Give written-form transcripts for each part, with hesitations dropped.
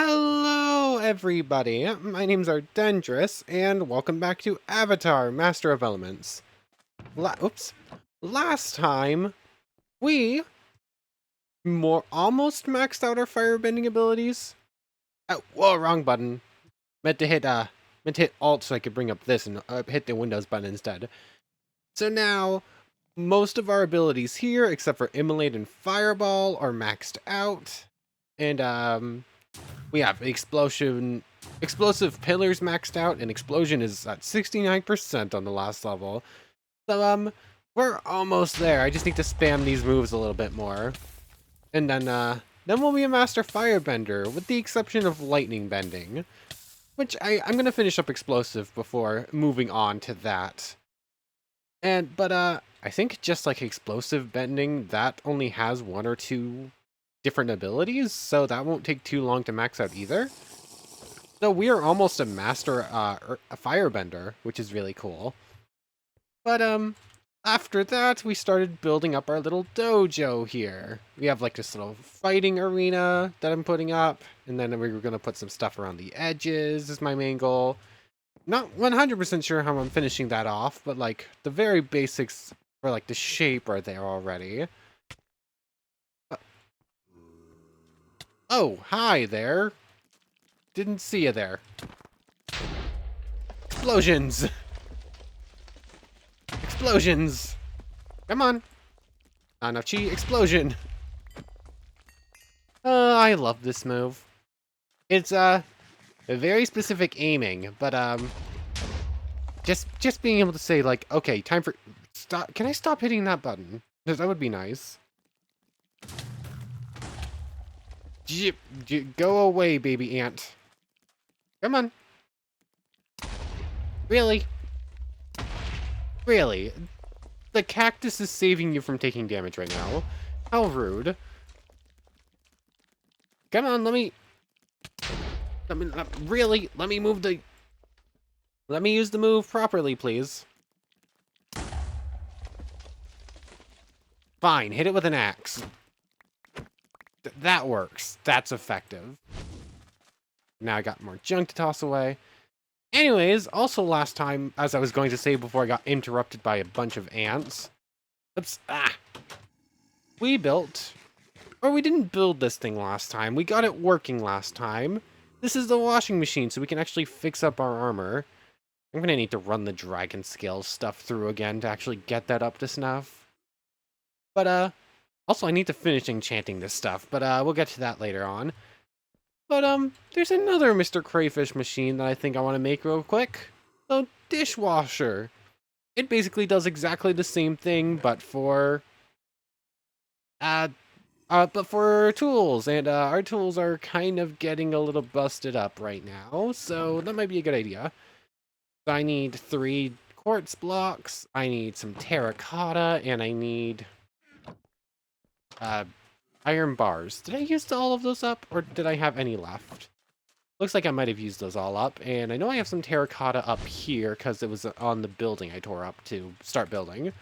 Hello, everybody. My name's Ardendris, and welcome back to Avatar: Master of Elements. Oops. Last time, we almost maxed out our firebending abilities. Oh, whoa, wrong button. Meant to hit Alt so I could bring up this and hit the Windows button instead. So now, most of our abilities here, except for Immolate and Fireball, are maxed out. And, we have explosive pillars maxed out, and explosion is at 69% on the last level. So, we're almost there. I just need to spam these moves a little bit more. And then we'll be a master firebender, with the exception of lightning bending. Which I'm gonna finish up explosive before moving on to that. But I think just like explosive bending, that only has one or two different abilities, so that won't take too long to max out either. So we are almost a master a firebender, which is really cool. But after that, we started building up our little dojo here. We have like this little fighting arena that I'm putting up, and then we're gonna put some stuff around the edges is my main goal. Not 100% sure how I'm finishing that off, but like the very basics for like the shape are there already. Oh, hi there. Didn't see you there. Explosions! Explosions! Come on. Not enough chi. Explosion! I love this move. It's, a very specific aiming, but, just being able to say, like, okay, time for... Stop. Can I stop hitting that button? Because that would be nice. Go away, baby ant. Come on. Really? Really? The cactus is saving you from taking damage right now. How rude. Come on, really? Let me use the move properly, please. Fine, hit it with an axe. That works. That's effective. Now I got more junk to toss away. Anyways, also last time, as I was going to say before I got interrupted by a bunch of ants. Oops. We didn't build this thing last time. We got it working last time. This is the washing machine, so we can actually fix up our armor. I'm gonna need to run the dragon scale stuff through again to actually get that up to snuff. But, also I need to finish enchanting this stuff, but, we'll get to that later on. But, there's another Mr. Crayfish machine that I think I want to make real quick. The dishwasher. It basically does exactly the same thing, but for tools, and our tools are kind of getting a little busted up right now, so that might be a good idea. So I need 3 quartz blocks, I need some terracotta, and I need iron bars. Did I use all of those up, or did I have any left? Looks like I might have used those all up, and I know I have some terracotta up here because it was on the building I tore up to start building.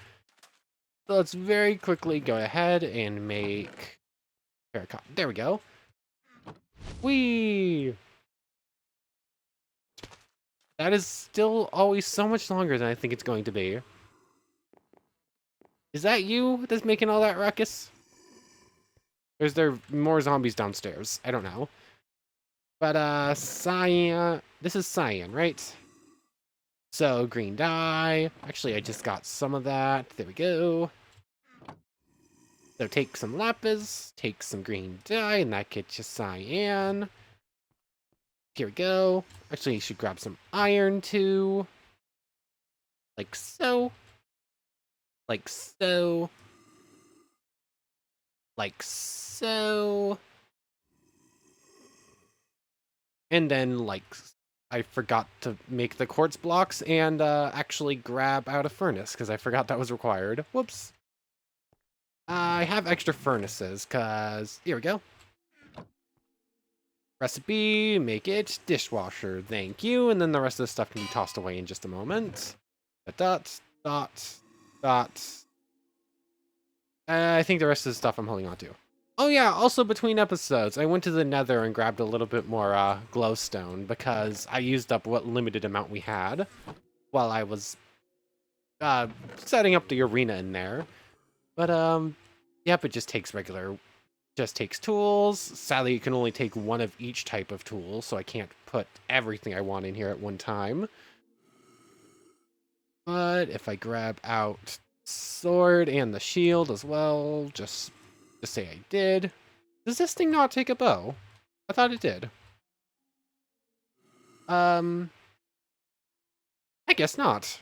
So let's very quickly go ahead and make terracotta. There we go. Whee! That is still always so much longer than I think it's going to be. Is that you that's making all that ruckus? Or is there more zombies downstairs? I don't know. But, cyan... This is cyan, right? So, green dye. Actually, I just got some of that. There we go. So, take some lapis, take some green dye, and that gets you cyan. Here we go. Actually, you should grab some iron, too. Like so. Like so. Like so. And then, like, I forgot to make the quartz blocks and actually grab out a furnace, because I forgot that was required. Whoops. I have extra furnaces, because... Here we go. Recipe, make it dishwasher. Thank you. And then the rest of the stuff can be tossed away in just a moment. Dot, dot, dot. I think the rest of the stuff I'm holding on to. Oh yeah, also between episodes, I went to the Nether and grabbed a little bit more glowstone because I used up what limited amount we had while I was uh, setting up the arena in there. But yep, it just takes tools. Sadly, you can only take one of each type of tool, so I can't put everything I want in here at one time. But if I grab out sword and the shield as well, just to say I did. Does this thing not take a bow? I thought it did. Um, I guess not.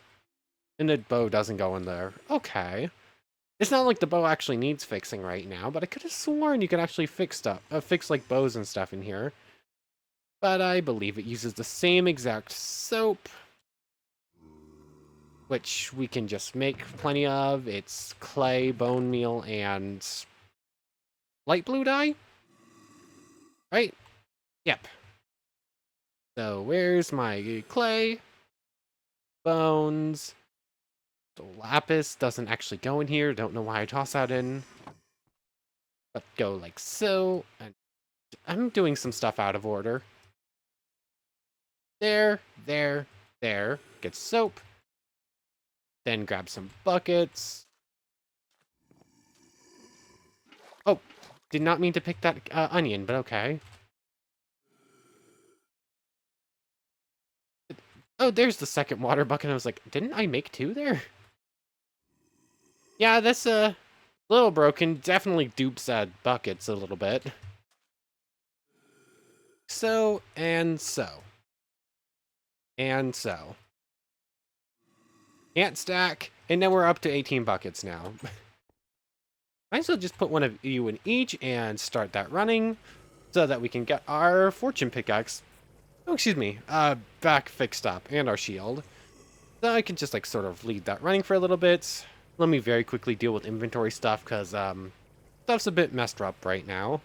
And the bow doesn't go in there. Okay. It's not like the bow actually needs fixing right now, but I could have sworn you could actually fix stuff, fix like bows and stuff in here. But I believe it uses the same exact soap, which we can just make plenty of. It's clay, bone meal, and light blue dye, right? Yep. So where's my clay? Bones. The lapis doesn't actually go in here. Don't know why I toss that in. But go like so. And I'm doing some stuff out of order. There, there, there. Get soap. Then grab some buckets. Oh, did not mean to pick that onion, but okay. Oh, there's the second water bucket. I was like, didn't I make two there? Yeah, that's a little broken. Definitely dupes buckets a little bit. So, and so. And so. Can't stack. And then we're up to 18 buckets now. Might as well just put one of you in each and start that running so that we can get our fortune pickaxe. Oh, excuse me. Back fixed up and our shield. So I can just like sort of lead that running for a little bit. Let me very quickly deal with inventory stuff because stuff's a bit messed up right now.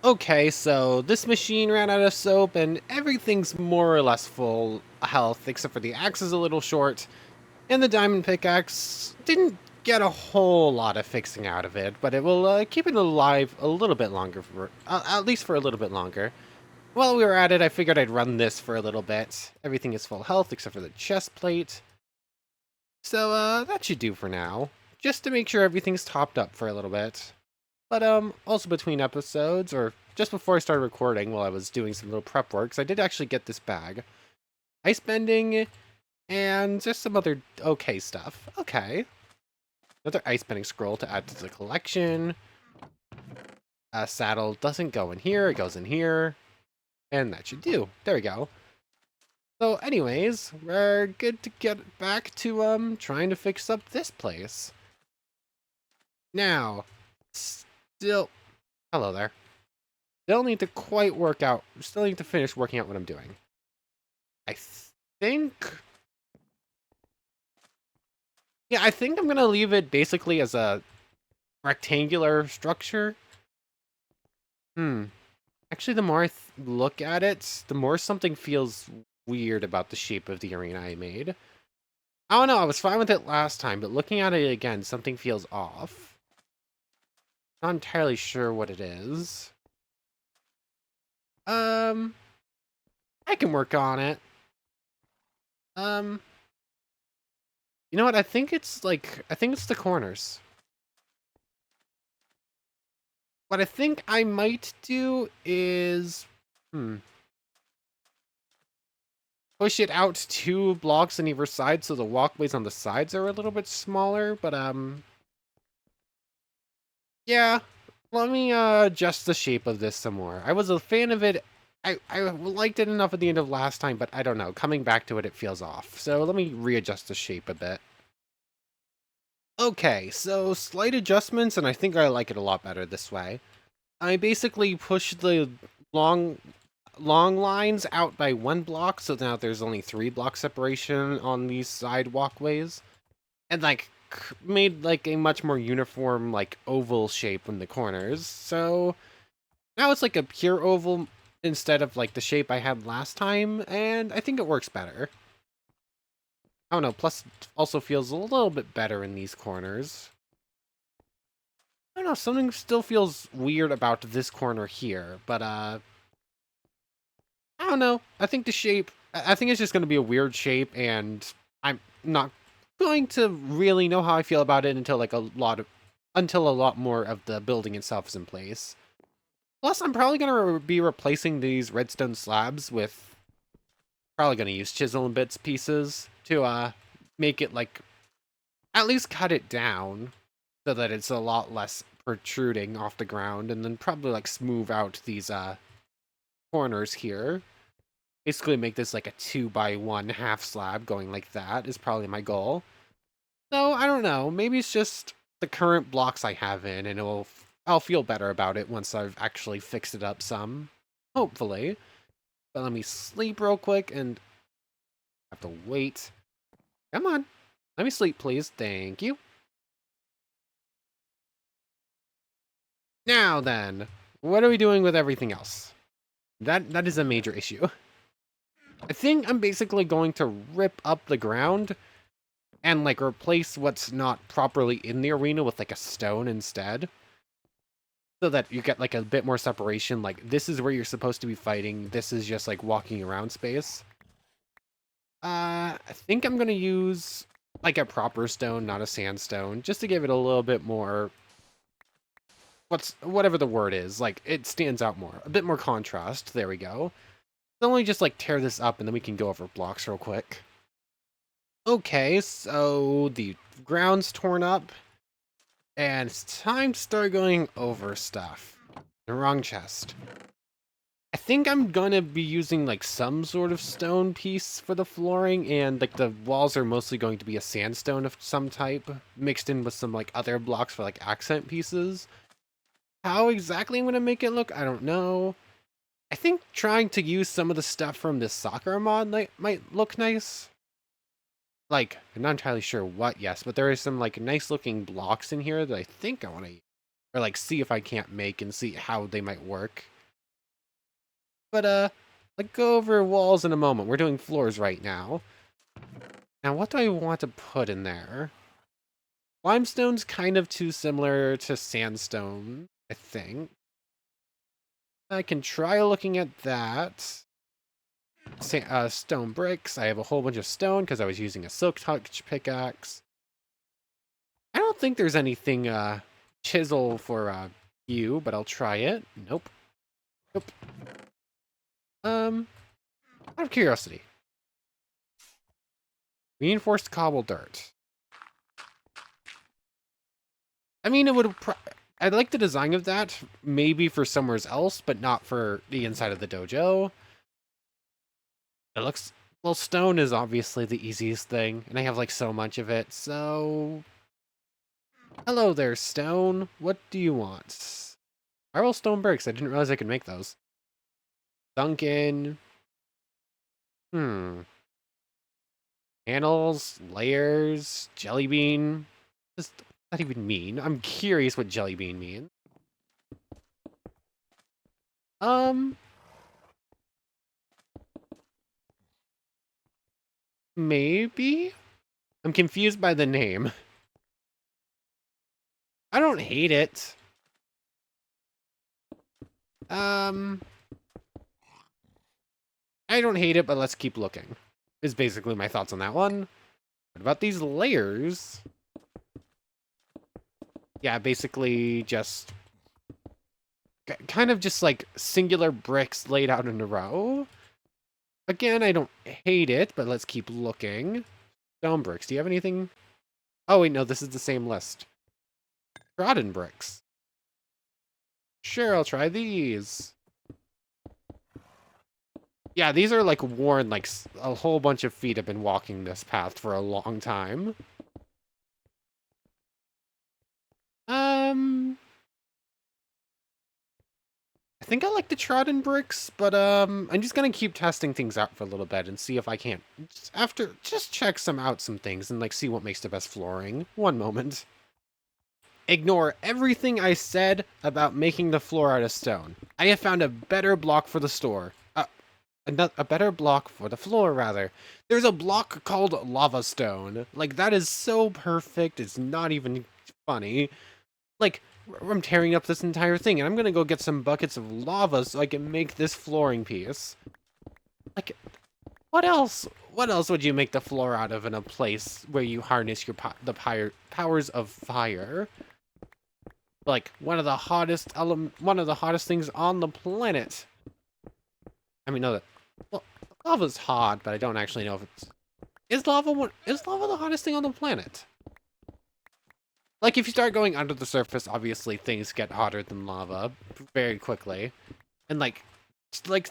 Okay, so this machine ran out of soap and everything's more or less full health except for the axe is a little short. And the diamond pickaxe didn't get a whole lot of fixing out of it, but it will keep it alive a little bit longer, at least for a little bit longer. While we were at it, I figured I'd run this for a little bit. Everything is full health except for the chest plate. So that should do for now, just to make sure everything's topped up for a little bit. But also between episodes, or just before I started recording while I was doing some little prep work, 'cause I did actually get this bag. Ice bending, and just some other okay stuff. Okay. Another ice bending scroll to add to the collection. A saddle doesn't go in here, it goes in here. And that should do. There we go. So anyways, we're good to get back to trying to fix up this place. Now, still hello there. Still need to quite work out, still need to finish working out what I'm doing. I think yeah, I think I'm gonna leave it basically as a rectangular structure. Actually, the more I look at it, the more something feels weird about the shape of the arena I made. I don't know, I was fine with it last time, but looking at it again, something feels off. Not entirely sure what it is. I can work on it. You know what? I think it's the corners. What I think I might do is, push it out 2 blocks on either side so the walkways on the sides are a little bit smaller, but, yeah. Let me, adjust the shape of this some more. I was a fan of it. I liked it enough at the end of last time, but I don't know. Coming back to it, it feels off. So let me readjust the shape a bit. Okay, so slight adjustments, and I think I like it a lot better this way. I basically pushed the long lines out by 1 block, so now there's only 3 block separation on these side walkways. And like made like a much more uniform like oval shape in the corners. So now it's like a pure oval instead of like the shape I had last time, and I think it works better. I don't know, plus it also feels a little bit better in these corners. don't know, something still feels weird about this corner here, but I don't know. I think the shape, I think it's just going to be a weird shape, and I'm not going to really know how I feel about it until until a lot more of the building itself is in place. Plus, I'm probably going to be replacing these redstone slabs with, probably going to use chisel and bits pieces to make it like, at least cut it down so that it's a lot less protruding off the ground, and then probably like smooth out these corners here. Basically make this like a 2x1 half slab going like that is probably my goal. So I don't know, maybe it's just the current blocks I have in, and I'll feel better about it once I've actually fixed it up some. Hopefully. But let me sleep real quick and have to wait. Come on. Let me sleep, please. Thank you. Now then, what are we doing with everything else? That is a major issue. I think I'm basically going to rip up the ground and like replace what's not properly in the arena with like a stone instead. So that you get like a bit more separation. Like this is where you're supposed to be fighting. This is just like walking around space. I think I'm gonna use like a proper stone, not a sandstone, just to give it a little bit more, whatever the word is, like it stands out more, a bit more contrast. There we go. So let me just like tear this up and then we can go over blocks real quick. Okay, so the ground's torn up and it's time to start going over stuff. The wrong chest. I think I'm gonna be using like some sort of stone piece for the flooring, and like the walls are mostly going to be a sandstone of some type, mixed in with some like other blocks for like accent pieces. How exactly I'm gonna make it look, I don't know. I think trying to use some of the stuff from this soccer mod might look nice. Like, I'm not entirely sure what, yes, but there are some like nice looking blocks in here that I think I want to, or like see if I can't make and see how they might work. But like go over walls in a moment. We're doing floors right now. Now, what do I want to put in there? Limestone's kind of too similar to sandstone, I think. I can try looking at that. Stone bricks. I have a whole bunch of stone because I was using a silk touch pickaxe. I don't think there's anything chisel for you, but I'll try it. Nope. Nope. Out of curiosity. Reinforced cobble dirt. I mean, it would. I'd like the design of that, maybe for somewhere else, but not for the inside of the dojo. It looks. Well, stone is obviously the easiest thing, and I have like so much of it, so. Hello there, stone. What do you want? Spiral stone bricks. I didn't realize I could make those. Sunken. Panels, layers, jelly bean. What does that even mean? I'm curious what jelly bean means. Maybe? I'm confused by the name. I don't hate it. I don't hate it, but let's keep looking. Is basically my thoughts on that one. What about these layers? Yeah, basically just kind of just like singular bricks laid out in a row. Again, I don't hate it, but let's keep looking. Stone bricks. Do you have anything? Oh, wait, no, this is the same list. Trodden bricks. Sure, I'll try these. Yeah, these are like worn, like a whole bunch of feet have been walking this path for a long time. I think I like the trodden bricks, but I'm just gonna keep testing things out for a little bit and see if I can't just check some things and like see what makes the best flooring. One moment. Ignore everything I said about making the floor out of stone. I have found a better block for the store. A better block for the floor, rather. There's a block called lava stone. Like, that is so perfect, it's not even funny. Like, I'm tearing up this entire thing, and I'm gonna go get some buckets of lava so I can make this flooring piece. Like, what else? What else would you make the floor out of in a place where you harness your powers of fire? Like, one of the hottest things on the planet. I mean, no, well, lava's hot, but I don't actually know if it's... Is lava the hottest thing on the planet? Like, if you start going under the surface, obviously things get hotter than lava very quickly. And, like,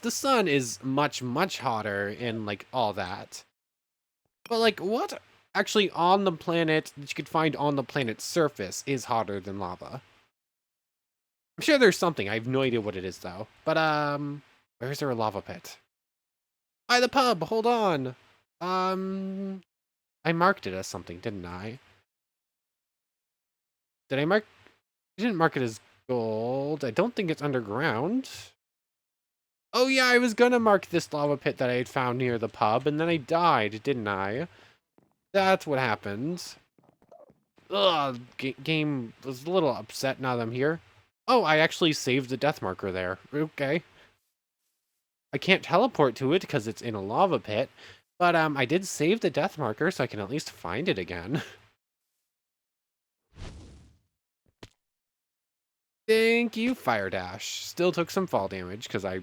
the sun is much, much hotter and, like, all that. But, like, what actually on the planet that you could find on the planet's surface is hotter than lava? I'm sure there's something. I have no idea what it is, though. But, where's there a lava pit? By the pub! Hold on! I marked it as something, didn't I? Did I mark... I didn't mark it as gold. I don't think it's underground. Oh yeah, I was gonna mark this lava pit that I had found near the pub, and then I died, didn't I? That's what happened. Ugh, game was a little upset now that I'm here. Oh, I actually saved the death marker there. Okay. I can't teleport to it because it's in a lava pit, but I did save the death marker so I can at least find it again. Thank you, Fire Dash. Still took some fall damage because I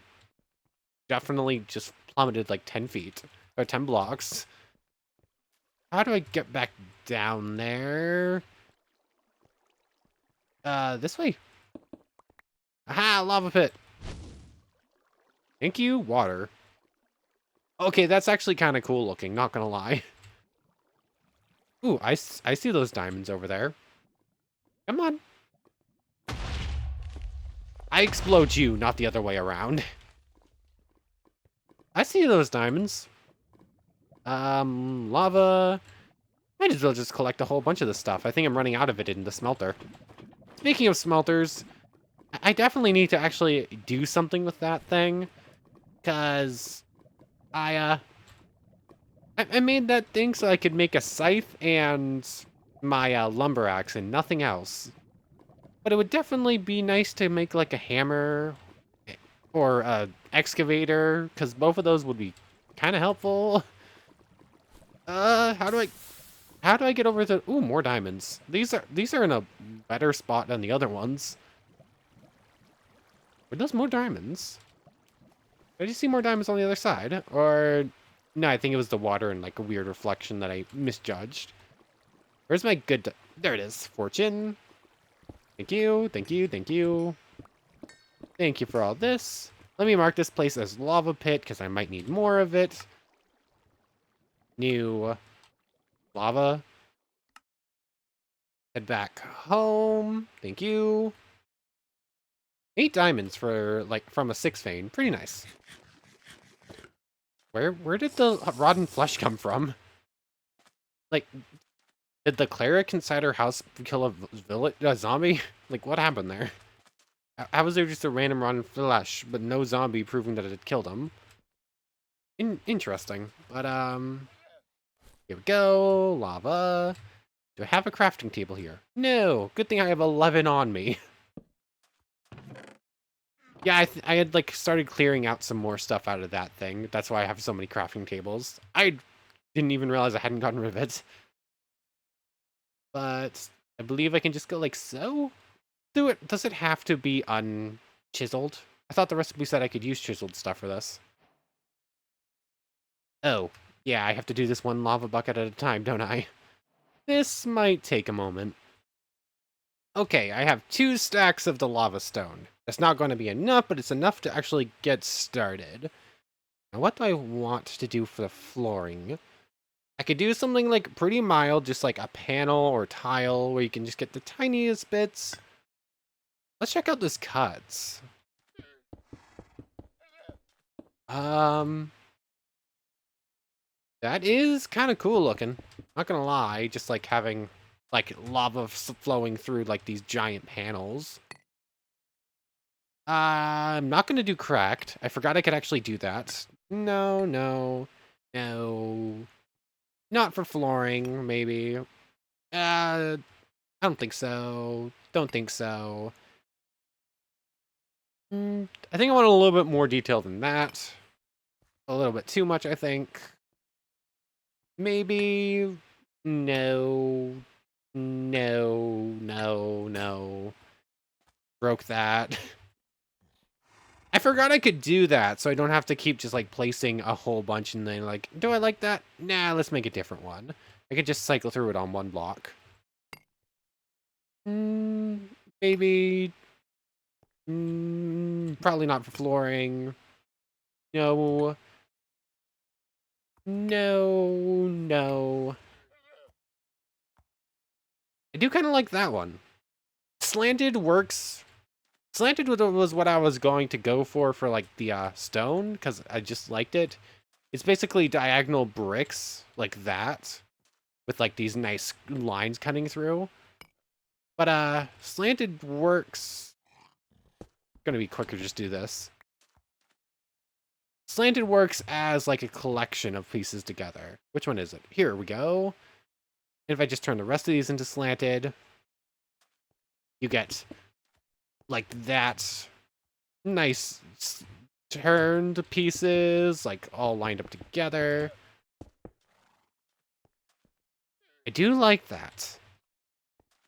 definitely just plummeted like 10 feet or 10 blocks. How do I get back down there? This way. Aha, lava pit. Thank you, water. Okay, that's actually kind of cool looking, not gonna lie. Ooh, I see those diamonds over there. Come on. I explode you, not the other way around. I see those diamonds. Lava. Might as well just collect a whole bunch of this stuff. I think I'm running out of it in the smelter. Speaking of smelters, I definitely need to actually do something with that thing. Because I made that thing so I could make a scythe and my lumber axe and nothing else. But it would definitely be nice to make like a hammer or a excavator, because both of those would be kind of helpful. How do I get over the... Ooh, more diamonds. These are in a better spot than the other ones. Were those more diamonds? Did you see more diamonds on the other side? Or... No, I think it was the water and like a weird reflection that I misjudged. Where's my good... There it is. Fortune. Thank you, thank you, thank you. Thank you for all this. Let me mark this place as lava pit, because I might need more of it. New lava. Head back home. Thank you. 8 diamonds for, like, from a 6 vein. Pretty nice. Where did the rotten flesh come from? Like, did the cleric inside her house kill a zombie? Like, what happened there? How was there just a random rotten flesh, but no zombie proving that it had killed him? Interesting. But, here we go. Lava. Do I have a crafting table here? No. Good thing I have 11 on me. Yeah, I had, like, started clearing out some more stuff out of that thing. That's why I have so many crafting tables. I didn't even realize I hadn't gotten rid of it. But I believe I can just go like so. Do it. Does it have to be unchiseled? I thought the recipe said I could use chiseled stuff for this. Oh, yeah, I have to do this one lava bucket at a time, don't I? This might take a moment. Okay, I have 2 stacks of the lava stone. That's not going to be enough, but it's enough to actually get started. Now, what do I want to do for the flooring? I could do something like pretty mild, just like a panel or tile where you can just get the tiniest bits. Let's check out this cuts. That is kind of cool looking. Not gonna lie, just like having like lava flowing through like these giant panels. I'm not gonna do cracked. I forgot I could actually do that. No, no, no. Not for flooring, maybe. I don't think so. Don't think so. I think I want a little bit more detail than that. A little bit too much, I think. Maybe... No. No. No. No. Broke that. I forgot I could do that, so I don't have to keep just, like, placing a whole bunch and then, like, do I like that? Nah, let's make a different one. I could just cycle through it on one block. Maybe... probably not for flooring. No. No, no. I do kind of like that one. Slanted works. Slanted was what I was going to go for like, the stone, because I just liked it. It's basically diagonal bricks, like that, with, like, these nice lines cutting through. But, slanted works... Gonna be quicker to just do this. Slanted works as, like, a collection of pieces together. Which one is it? Here we go. And if I just turn the rest of these into slanted, you get, like, that nice turned pieces, like, all lined up together. I do like that.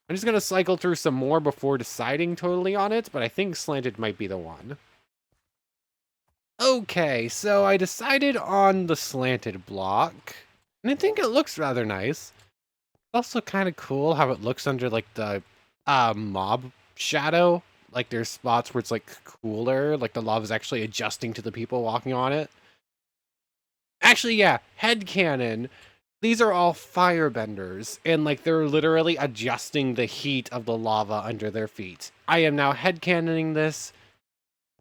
I'm just gonna cycle through some more before deciding totally on it, but I think slanted might be the one. Okay, so I decided on the slanted block, and I think it looks rather nice. Also kind of cool how it looks under, like, the mob shadow. Like, there's spots where it's, like, cooler, like the lava's actually adjusting to the people walking on it. Actually, yeah, headcanon. These are all firebenders, and, like, they're literally adjusting the heat of the lava under their feet. I am now headcanoning this.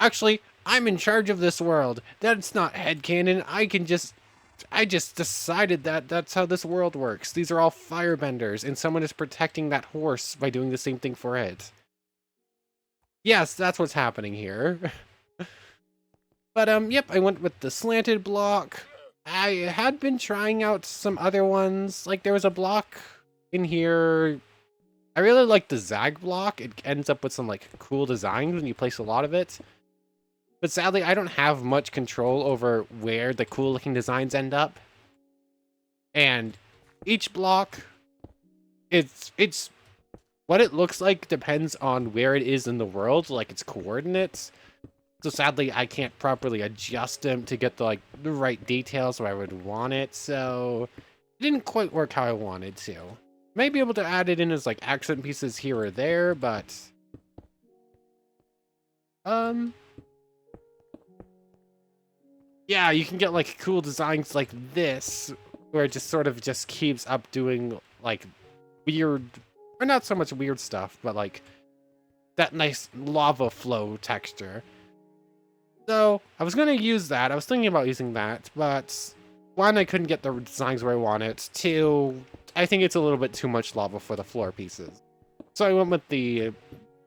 Actually, I'm in charge of this world. That's not headcanon. I just decided that that's how this world works. These are all firebenders, and someone is protecting that horse by doing the same thing for it. Yes, that's what's happening here. But, yep, I went with the slanted block. I had been trying out some other ones. Like, there was a block in here. I really like the zag block. It ends up with some, like, cool designs when you place a lot of it. But sadly, I don't have much control over where the cool-looking designs end up. And each block, it's what it looks like depends on where it is in the world, like its coordinates. So sadly, I can't properly adjust them to get the right details where I would want it. So it didn't quite work how I wanted to. May be able to add it in as, like, accent pieces here or there, but yeah, you can get, like, cool designs like this, where it just sort of just keeps up doing, like, weird, or not so much weird stuff, but, like, that nice lava flow texture. So, I was going to use that. I was thinking about using that, but one, I couldn't get the designs where I want it. Two, I think it's a little bit too much lava for the floor pieces. So I went with the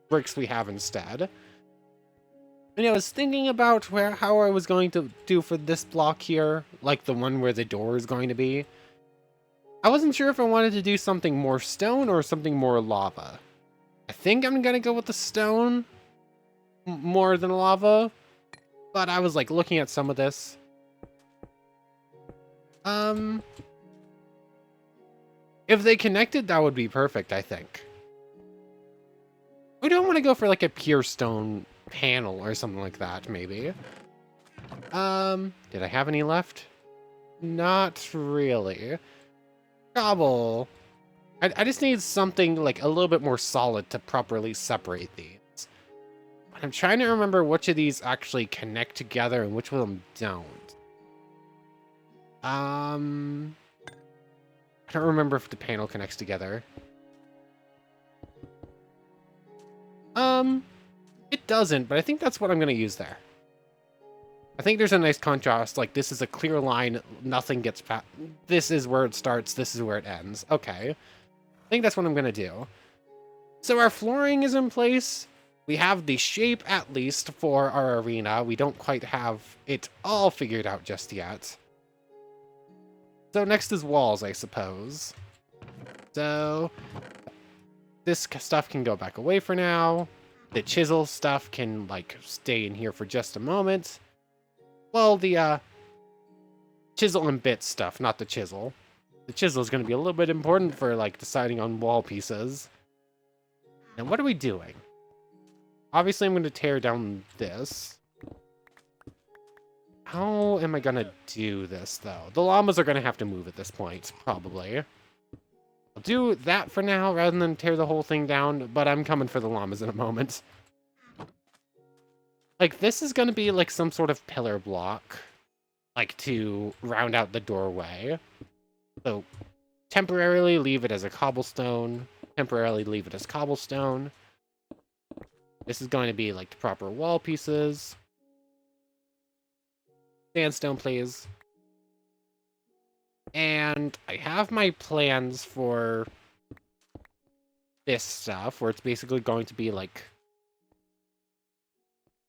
bricks we have instead. And I was thinking about how I was going to do for this block here, like the one where the door is going to be. I wasn't sure if I wanted to do something more stone or something more lava. I think I'm gonna go with the stone more than lava, but I was, like, looking at some of this. If they connected, that would be perfect, I think. We don't want to go for, like, a pure stone panel or something like that, maybe. Did I have any left? Not really. Cobble. I just need something, like, a little bit more solid to properly separate these. But I'm trying to remember which of these actually connect together and which of them don't. I don't remember if the panel connects together. It doesn't, but I think that's what I'm going to use there. I think there's a nice contrast, like, this is a clear line, nothing gets past. This is where it starts, this is where it ends. Okay. I think that's what I'm going to do. So our flooring is in place. We have the shape, at least, for our arena. We don't quite have it all figured out just yet. So next is walls, I suppose. So this stuff can go back away for now. The chisel stuff can, like, stay in here for just a moment. Well, the, chisel and bit stuff, not the chisel. The chisel is going to be a little bit important for, like, deciding on wall pieces. And what are we doing? Obviously, I'm going to tear down this. How am I going to do this, though? The llamas are going to have to move at this point, probably. I'll do that for now, rather than tear the whole thing down, but I'm coming for the llamas in a moment. Like, this is going to be, like, some sort of pillar block, like, to round out the doorway. So, temporarily leave it as a cobblestone, temporarily leave it as cobblestone. This is going to be, like, the proper wall pieces. Sandstone, please. And I have my plans for this stuff, where it's basically going to be, like,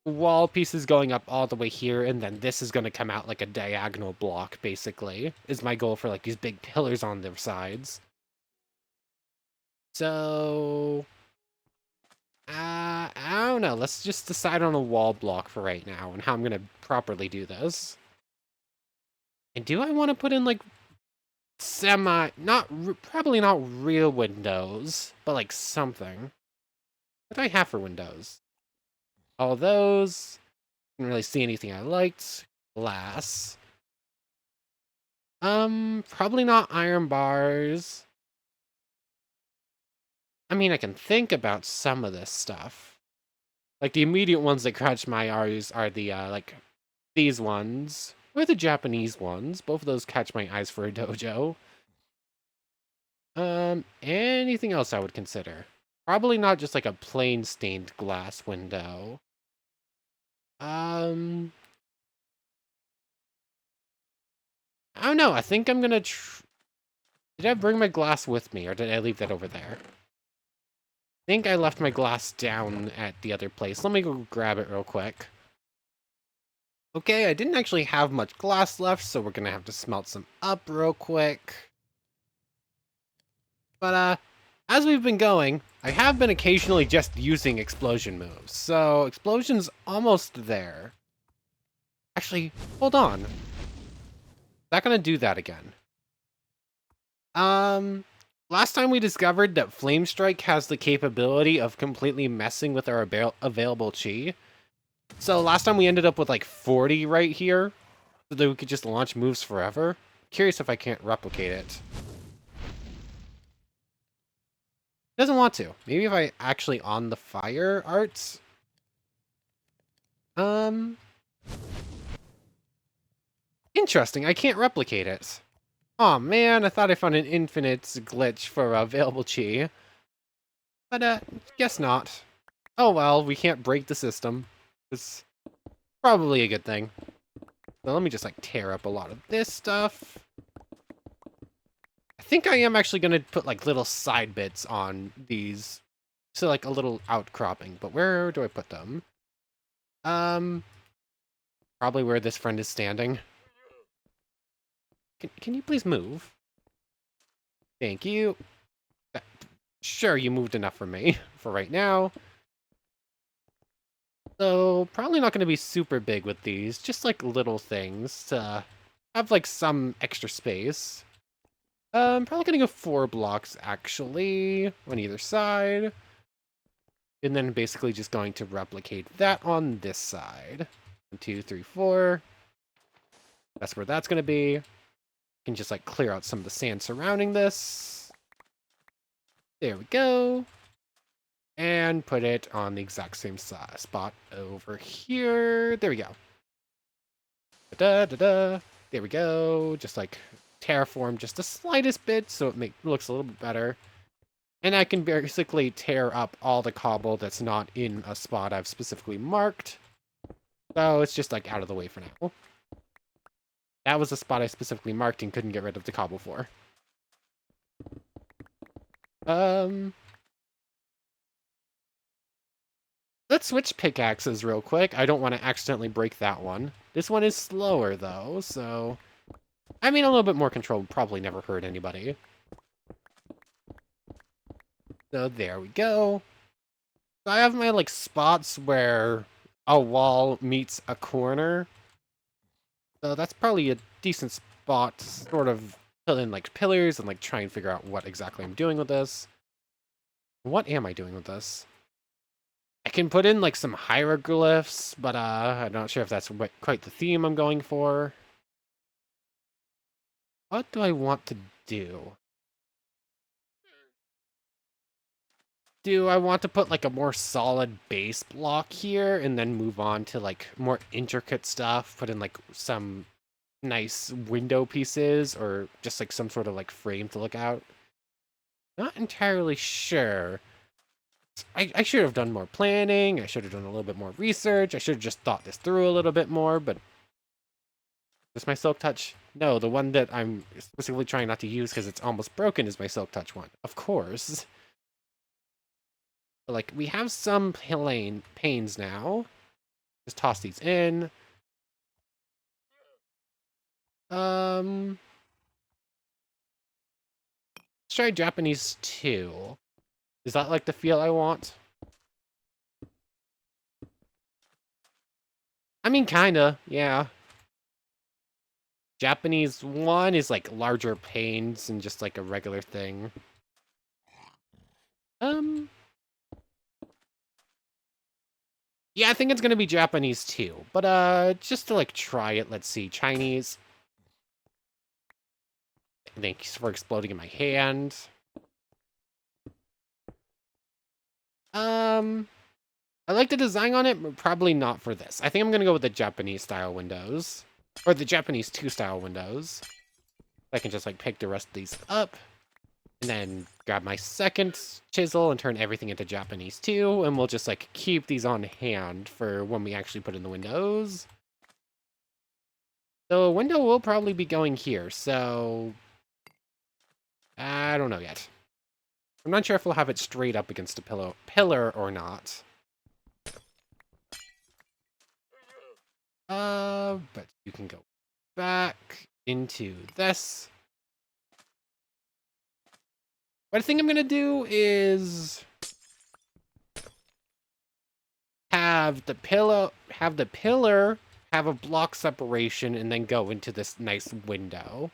wall pieces going up all the way here, and then this is going to come out like a diagonal block, basically, is my goal for, like, these big pillars on their sides. So... I don't know. Let's just decide on a wall block for right now, and how I'm going to properly do this. And do I want to put in, like, probably not real windows, but, like, something. What do I have for windows? All those. Didn't really see anything I liked. Glass. Probably not iron bars. I mean, I can think about some of this stuff. Like, the immediate ones that catch my eyes are the, like, these ones. Or the Japanese ones. Both of those catch my eyes for a dojo. Anything else I would consider? Probably not just, like, a plain stained glass window. I don't know. I think I'm gonna Did I bring my glass with me, or did I leave that over there? I think I left my glass down at the other place. Let me go grab it real quick. Okay, I didn't actually have much glass left, so we're gonna have to smelt some up real quick. But, as we've been going, I have been occasionally just using explosion moves, so explosion's almost there. Actually, hold on. Not gonna do that again. Last time we discovered that Flame Strike has the capability of completely messing with our available chi. So last time we ended up with like 40 right here, so that we could just launch moves forever. Curious if I can't replicate it. Doesn't want to. Maybe if I actually on the fire arts. Interesting, I can't replicate it. Aw, man, I thought I found an infinite glitch for available chi. But, guess not. Oh well, we can't break the system. It's probably a good thing. So let me just, like, tear up a lot of this stuff. I think I am actually gonna put, like, little side bits on these. So, like, a little outcropping. But where do I put them? Probably where this friend is standing. Can you please move? Thank you. Sure, you moved enough for me for right now. So, probably not going to be super big with these. Just, like, little things to have, like, some extra space. I'm probably going to go 4 blocks, actually, on either side. And then basically just going to replicate that on this side. 1, 2, 3, 4. That's where that's going to be. Can just, like, clear out some of the sand surrounding this. There we go. And put it on the exact same spot over here. There we go. Da-da-da-da. There we go. Just, like, terraform just the slightest bit so it looks a little bit better. And I can basically tear up all the cobble that's not in a spot I've specifically marked. So it's just, like, out of the way for now. That was a spot I specifically marked and couldn't get rid of the cobble for. Let's switch pickaxes real quick. I don't want to accidentally break that one. This one is slower, though, so... I mean, a little bit more control would probably never hurt anybody. So there we go. So I have my like spots where a wall meets a corner. So that's probably a decent spot to sort of fill in like pillars and like try and figure out what exactly I'm doing with this. What am I doing with this? I can put in like some hieroglyphs, but I'm not sure if that's quite the theme I'm going for. What do I want to do? Do I want to put like a more solid base block here and then move on to like more intricate stuff, put in like some nice window pieces or just like some sort of like frame to look out? Not entirely sure. I should have done more planning. I should have done a little bit more research. I should have just thought this through a little bit more, but is my Silk Touch? No, the one that I'm specifically trying not to use because it's almost broken is my Silk Touch one. Of course. But, like, we have some panes now. Just toss these in. Let's try Japanese 2. Is that like the feel I want? I mean, kinda, yeah. Japanese 1 is like larger panes and just like a regular thing. Yeah, I think it's gonna be Japanese 2. But just to like try it, let's see. Chinese. Thanks for exploding in my hand. I like the design on it, but probably not for this. I think I'm gonna go with the Japanese style windows. Or the Japanese 2 style windows. I can just like pick the rest of these up. And then grab my second chisel and turn everything into Japanese 2. And we'll just like keep these on hand for when we actually put in the windows. So a window will probably be going here. So I don't know yet. I'm not sure if we'll have it straight up against a pillar or not. But you can go back into this. What I think I'm gonna do is have the pillar have a block separation and then go into this nice window.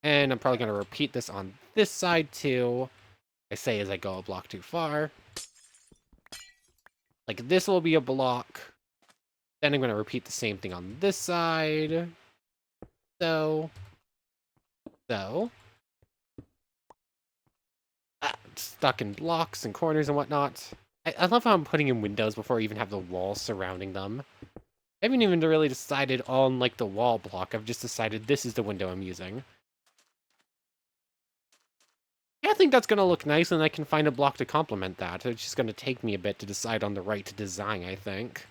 And I'm probably gonna repeat this on this side too. I say as I go a block too far. Like this will be a block. Then I'm gonna repeat the same thing on this side. So. Stuck in blocks and corners and whatnot. I love how I'm putting in windows before I even have the walls surrounding them. I haven't even really decided on like the wall block. I've just decided this is the window I'm using. Yeah, I think that's gonna look nice, and I can find a block to complement that. It's just gonna take me a bit to decide on the right design, I think.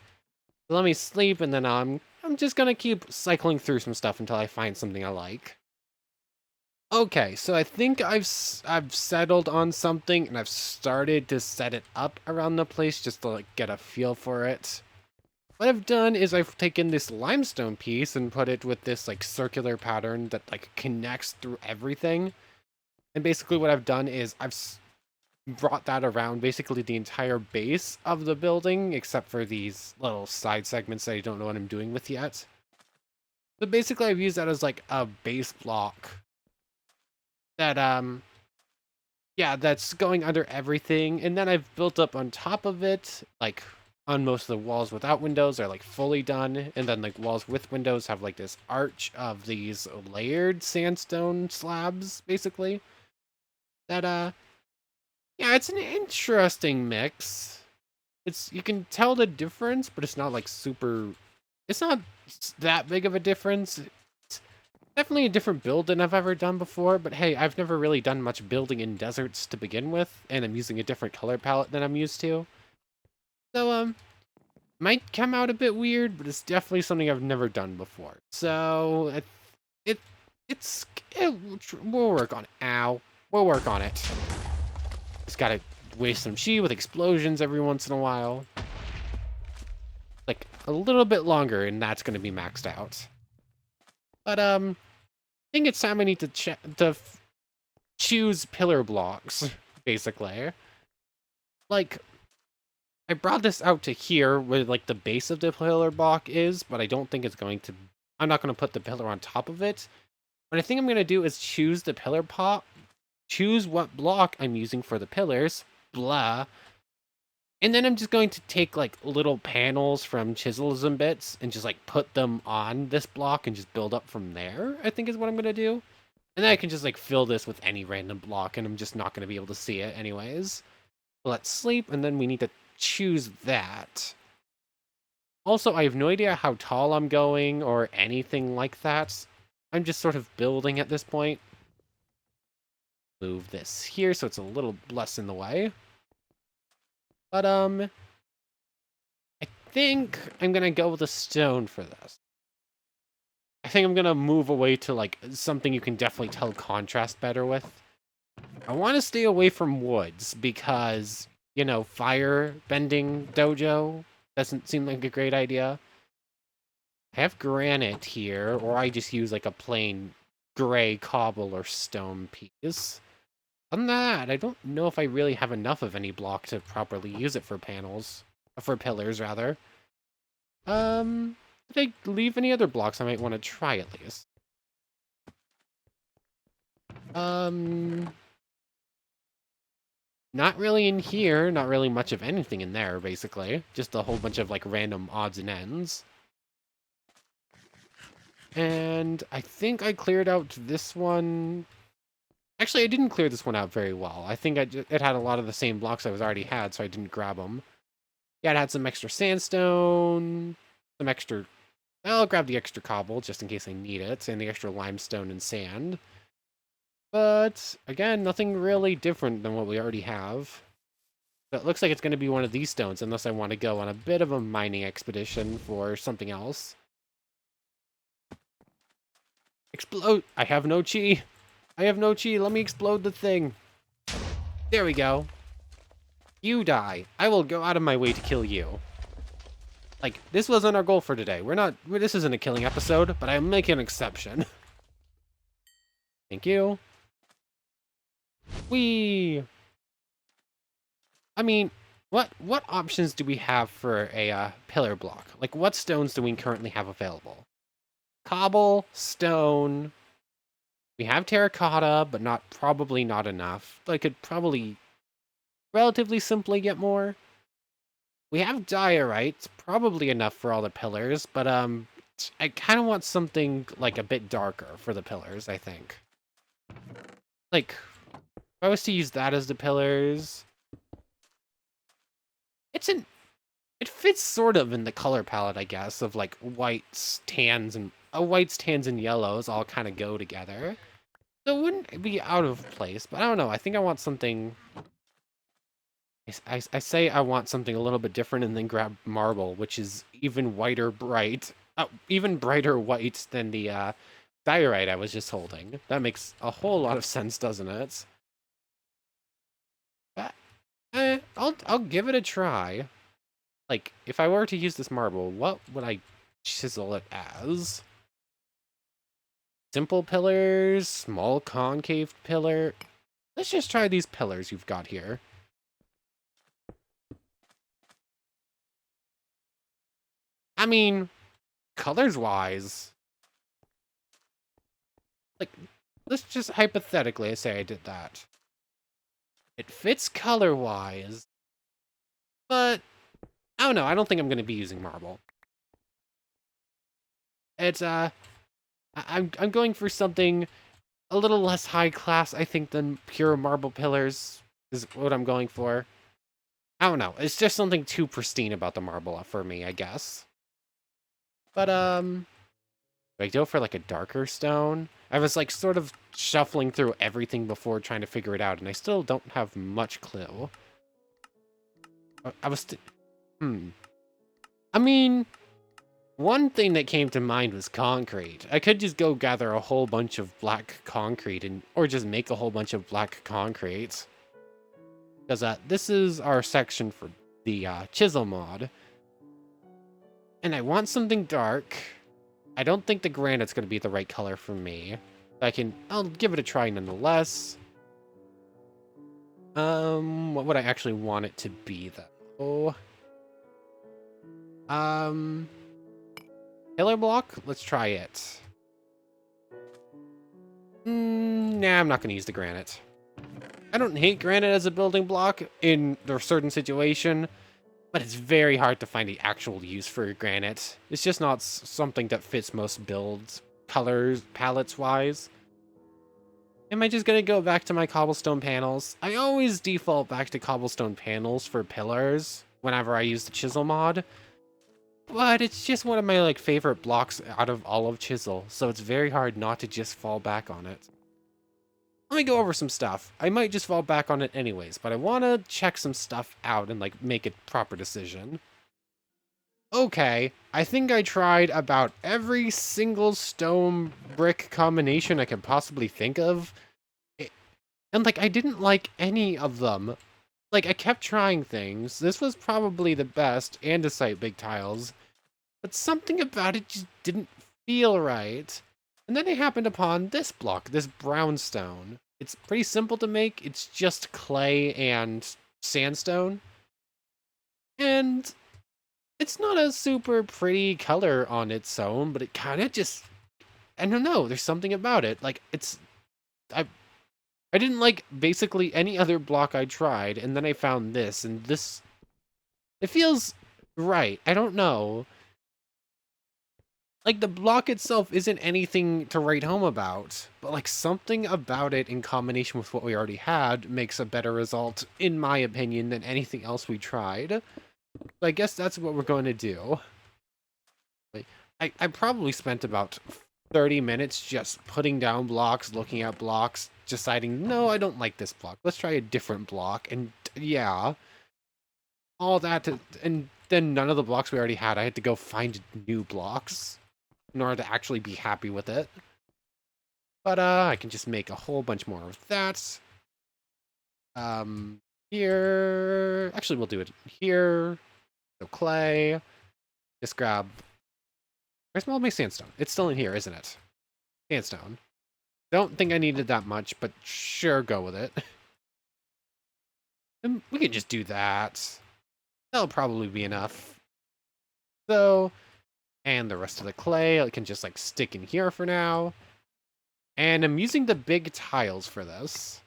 So let me sleep, and then I'm just gonna keep cycling through some stuff until I find something I like. Okay, so I think I've settled on something, and I've started to set it up around the place just to like get a feel for it. What I've done is I've taken this limestone piece and put it with this like circular pattern that like connects through everything. And basically what I've done is I've brought that around basically the entire base of the building, except for these little side segments that I don't know what I'm doing with yet. So basically I've used that as like a base block that yeah, that's going under everything, and then I've built up on top of it, like on most of the walls without windows are like fully done, and then like walls with windows have like this arch of these layered sandstone slabs, basically. That yeah, it's an interesting mix. You can tell the difference, but it's not like super. It's not that big of a difference. Definitely a different build than I've ever done before, but hey, I've never really done much building in deserts to begin with, and I'm using a different color palette than I'm used to. So, might come out a bit weird, but it's definitely something I've never done before. So, we'll work on it. Ow. We'll work on it. Just gotta waste some chi with explosions every once in a while. Like, a little bit longer, and that's gonna be maxed out. But, I think it's time I need to choose pillar blocks, basically. Like, I brought this out to here where, like, the base of the pillar block is, but I don't think it's going to... I'm not going to put the pillar on top of it. What I think I'm going to do is choose the pillar pot, choose what block I'm using for the pillars, blah, and then I'm just going to take, like, little panels from chisels and bits and just, like, put them on this block and just build up from there, I think is what I'm going to do. And then I can just, like, fill this with any random block, and I'm just not going to be able to see it anyways. Let's sleep, and then we need to choose that. Also, I have no idea how tall I'm going or anything like that. I'm just sort of building at this point. Move this here so it's a little less in the way. But, I think I'm gonna go with a stone for this. I think I'm gonna move away to, like, something you can definitely tell contrast better with. I want to stay away from woods because, you know, fire bending dojo doesn't seem like a great idea. I have granite here, or I just use, like, a plain gray cobble or stone piece. Other than that, I don't know if I really have enough of any block to properly use it for panels. For pillars, rather. Did I leave any other blocks I might want to try at least? Not really in here, not really much of anything in there, basically. Just a whole bunch of, like, random odds and ends. And I think I cleared out this one. Actually, I didn't clear this one out very well. I think it had a lot of the same blocks I was already had, so I didn't grab them. Yeah, it had some extra sandstone, some extra... I'll grab the extra cobble, just in case I need it, and the extra limestone and sand. But, again, nothing really different than what we already have. But it looks like it's going to be one of these stones, unless I want to go on a bit of a mining expedition for something else. Explode! I have no chi! I have no chi, let me explode the thing. There we go. You die. I will go out of my way to kill you. Like, this wasn't our goal for today. This isn't a killing episode, but I'm making an exception. Thank you. Whee! I mean, what options do we have for a pillar block? Like, what stones do we currently have available? Cobble, stone... We have terracotta, but probably not enough. I could probably relatively simply get more. We have diorite, probably enough for all the pillars, but I kind of want something like a bit darker for the pillars, I think. Like, if I was to use that as the pillars, it fits sort of in the color palette, I guess, of like whites, tans, and yellows all kind of go together. So it wouldn't be out of place, but I don't know. I think I want something... I say I want something a little bit different and then grab marble, which is even even brighter white than the diorite I was just holding. That makes a whole lot of sense, doesn't it? But, I'll give it a try. Like, if I were to use this marble, what would I chisel it as? Simple pillars, small concave pillar. Let's just try these pillars you've got here. I mean, colors-wise, like, let's just hypothetically say I did that. It fits color-wise, but I don't know. I don't think I'm going to be using marble. It's, I'm going for something a little less high class, I think, than pure marble pillars is what I'm going for. I don't know. It's just something too pristine about the marble for me, I guess. But, do I go for, like, a darker stone? I was, like, sort of shuffling through everything before trying to figure it out, and I still don't have much clue. I mean, one thing that came to mind was concrete. I could just go gather a whole bunch of black concrete, or just make a whole bunch of black concrete. Because, this is our section for the, chisel mod. And I want something dark. I don't think the granite's going to be the right color for me. But I'll give it a try nonetheless. What would I actually want it to be, though? Pillar block? Let's try it. Nah, I'm not gonna use the granite. I don't hate granite as a building block in a certain situation, but it's very hard to find the actual use for granite. It's just not something that fits most builds, colors, palettes-wise. Am I just gonna go back to my cobblestone panels? I always default back to cobblestone panels for pillars whenever I use the chisel mod, but it's just one of my favorite blocks out of all of chisel, so it's very hard not to just fall back on it. Let me go over some stuff. I might just fall back on it anyways, but I want to check some stuff out and make a proper decision. Okay, I think I tried about every single stone brick combination I could possibly think of. And I didn't like any of them. I kept trying things. This was probably the best andesite big tiles, but something about it just didn't feel right. And then I happened upon this block, this brownstone. It's pretty simple to make. It's just clay and sandstone. And it's not a super pretty color on its own, but it kind of just, I don't know, there's something about it. I didn't like basically any other block I tried, and then I found this, and this, it feels right. I don't know. The block itself isn't anything to write home about, but something about it in combination with what we already had makes a better result, in my opinion, than anything else we tried. So I guess that's what we're going to do. I probably spent about 30 minutes just putting down blocks, looking at blocks, deciding, no, I don't like this block. Let's try a different block. And yeah, all that, and then none of the blocks we already had, I had to go find new blocks in order to actually be happy with it. But I can just make a whole bunch more of that. Here, actually we'll do it here. So clay, just grab, where's all my sandstone? It's still in here, isn't it? Sandstone. Don't think I needed that much, but sure, go with it. And we can just do that. That'll probably be enough. So, and the rest of the clay, I can just stick in here for now. And I'm using the big tiles for this.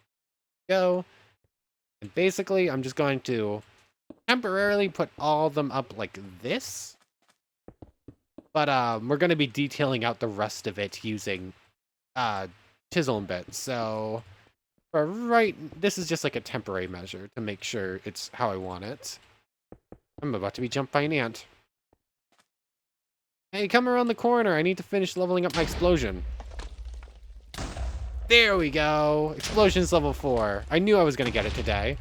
Go. And basically, I'm just going to temporarily put all of them up like this. But we're going to be detailing out the rest of it using chisel and bit. So for this is just a temporary measure to make sure it's how I want it. I'm about to be jumped by an ant. Hey, come around the corner. I need to finish leveling up my explosion. There we go. Explosion's level 4. I knew I was going to get it today.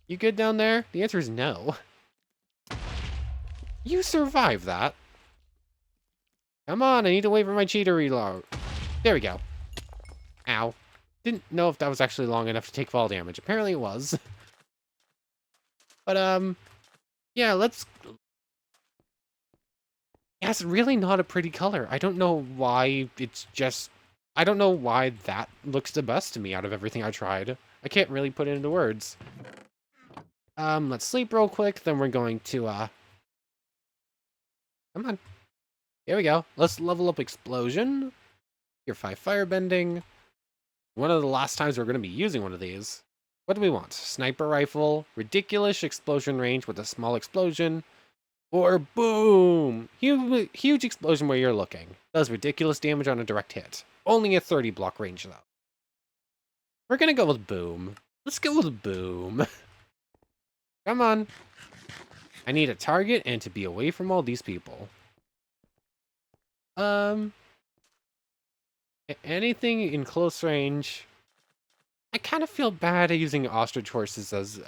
You good down there? The answer is no. You survived that. Come on, I need to wait for my chi to reload. There we go. Ow. Didn't know if that was actually long enough to take fall damage. Apparently it was. But, yeah, let's... Yeah, it's really not a pretty color. I don't know why it's just... I don't know why that looks the best to me out of everything I tried. I can't really put it into words. Let's sleep real quick, then we're going to, come on. Here we go. Let's level up Explosion. Tier 5 Firebending. One of the last times we're going to be using one of these. What do we want? Sniper Rifle, Ridiculous Explosion Range with a small explosion, or Boom! Huge explosion where you're looking. Does ridiculous damage on a direct hit. Only a 30 block range, though. We're going to go with Boom. Let's go with Boom. Come on. I need a target and to be away from all these people. Anything in close range. I kind of feel bad at using ostrich horses as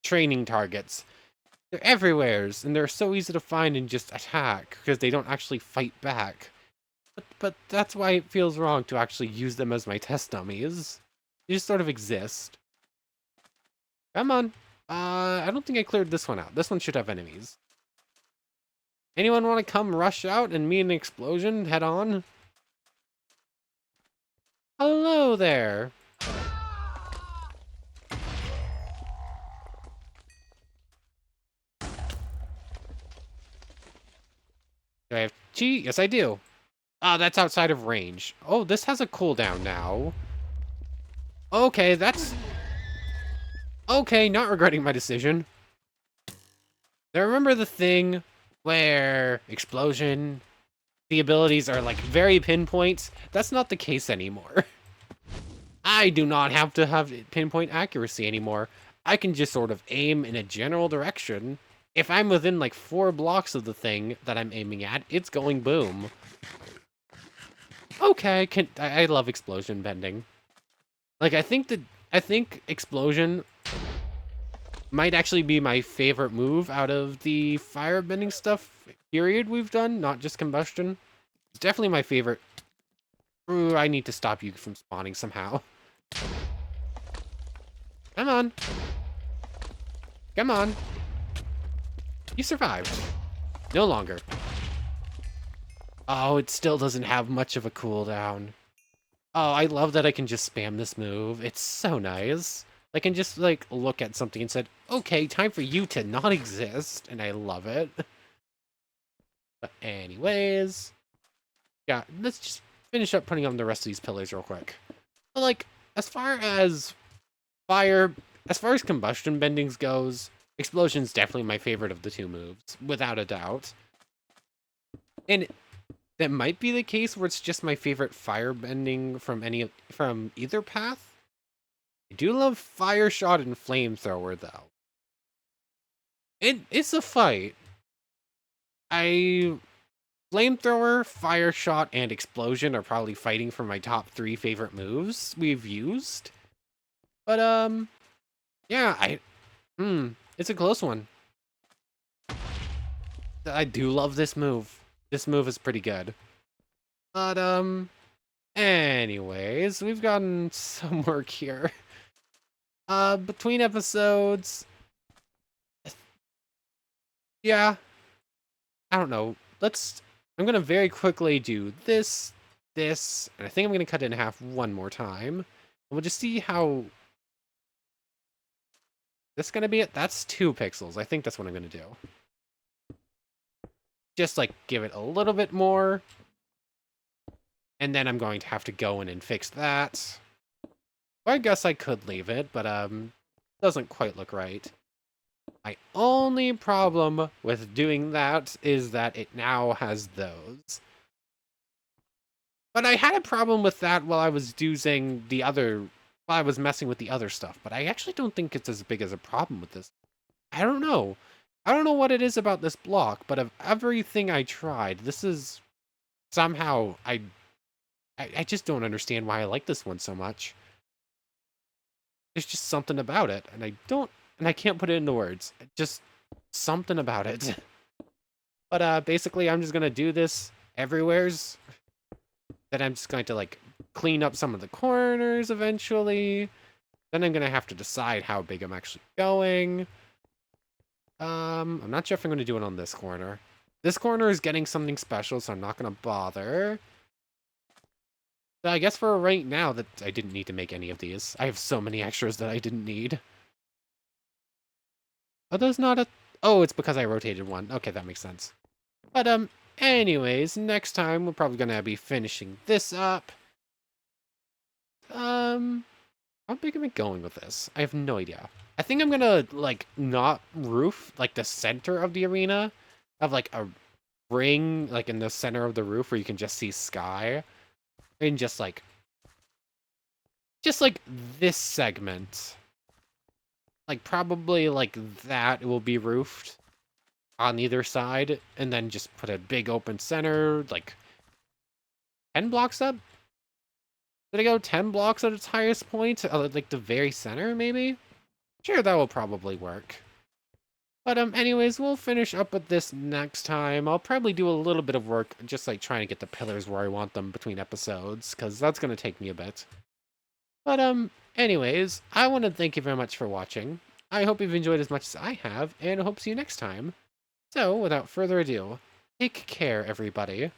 training targets. They're everywhere, and they're so easy to find and just attack because they don't actually fight back. But that's why it feels wrong to actually use them as my test dummies. They just sort of exist. Come on. I don't think I cleared this one out. This one should have enemies. Anyone want to come rush out and meet an explosion head on? Hello there. Do I have chi? Yes, I do. Ah, that's outside of range. Oh, this has a cooldown now. Okay, that's... Okay, not regretting my decision. Now remember the thing where explosion, the abilities are like very pinpoint? That's not the case anymore. I do not have to have pinpoint accuracy anymore. I can just sort of aim in a general direction. If I'm within like 4 blocks of the thing that I'm aiming at, it's going boom. Okay, I love explosion bending. Like I think explosion might actually be my favorite move out of the firebending stuff period we've done, not just combustion. It's definitely my favorite. Ooh, I need to stop you from spawning somehow. Come on. Come on. You survived. No longer. Oh, it still doesn't have much of a cooldown. Oh, I love that I can just spam this move. It's so nice. I can just, like, look at something and said, okay, time for you to not exist, and I love it. But anyways, yeah, let's just finish up putting on the rest of these pillars real quick. But, like, as far as fire, as far as combustion bendings goes, explosion's definitely my favorite of the two moves, without a doubt. And that might be the case where it's just my favorite fire bending from either path. I do love fire shot and flamethrower though. It's a fight. I flamethrower, fire shot, and explosion are probably fighting for my top 3 favorite moves we've used. But yeah, it's a close one. I do love this move. This move is pretty good. But anyways, we've gotten some work here. Between episodes, yeah, I don't know. I'm gonna very quickly do this, and I think I'm gonna cut it in half one more time. And we'll just see how this is gonna be it. That's 2 pixels. I think that's what I'm gonna do. Just like give it a little bit more. And then I'm going to have to go in and fix that. Or I guess I could leave it, but doesn't quite look right. My only problem with doing that is that it now has those. But I had a problem with that while I was while I was messing with the other stuff, but I actually don't think it's as big as a problem with this. I don't know. I don't know what it is about this block, but of everything I tried, this is somehow, I just don't understand why I like this one so much. There's just something about it, and I can't put it into words. Just something about it. But basically, I'm just gonna do this everywheres. Then I'm just going to like clean up some of the corners eventually. Then I'm gonna have to decide how big I'm actually going. I'm not sure if I'm gonna do it on this corner. This corner is getting something special, so I'm not gonna bother. So I guess for right now that I didn't need to make any of these. I have so many extras that I didn't need. Are those not a... Oh, it's because I rotated one. Okay, that makes sense. But, anyways, next time we're probably gonna be finishing this up. How big am I going with this? I have no idea. I think I'm gonna, like, not roof, like, the center of the arena. Have, like, a ring, like, in the center of the roof where you can just see sky. And just, like, this segment. Like, probably, like, that will be roofed on either side. And then just put a big open center, like, 10 blocks up? Did I go 10 blocks at its highest point? Like, the very center, maybe? Sure, that will probably work. But, anyways, we'll finish up with this next time. I'll probably do a little bit of work, just, like, trying to get the pillars where I want them between episodes, because that's going to take me a bit. But, anyways, I want to thank you very much for watching. I hope you've enjoyed as much as I have, and I hope to see you next time. So, without further ado, take care, everybody.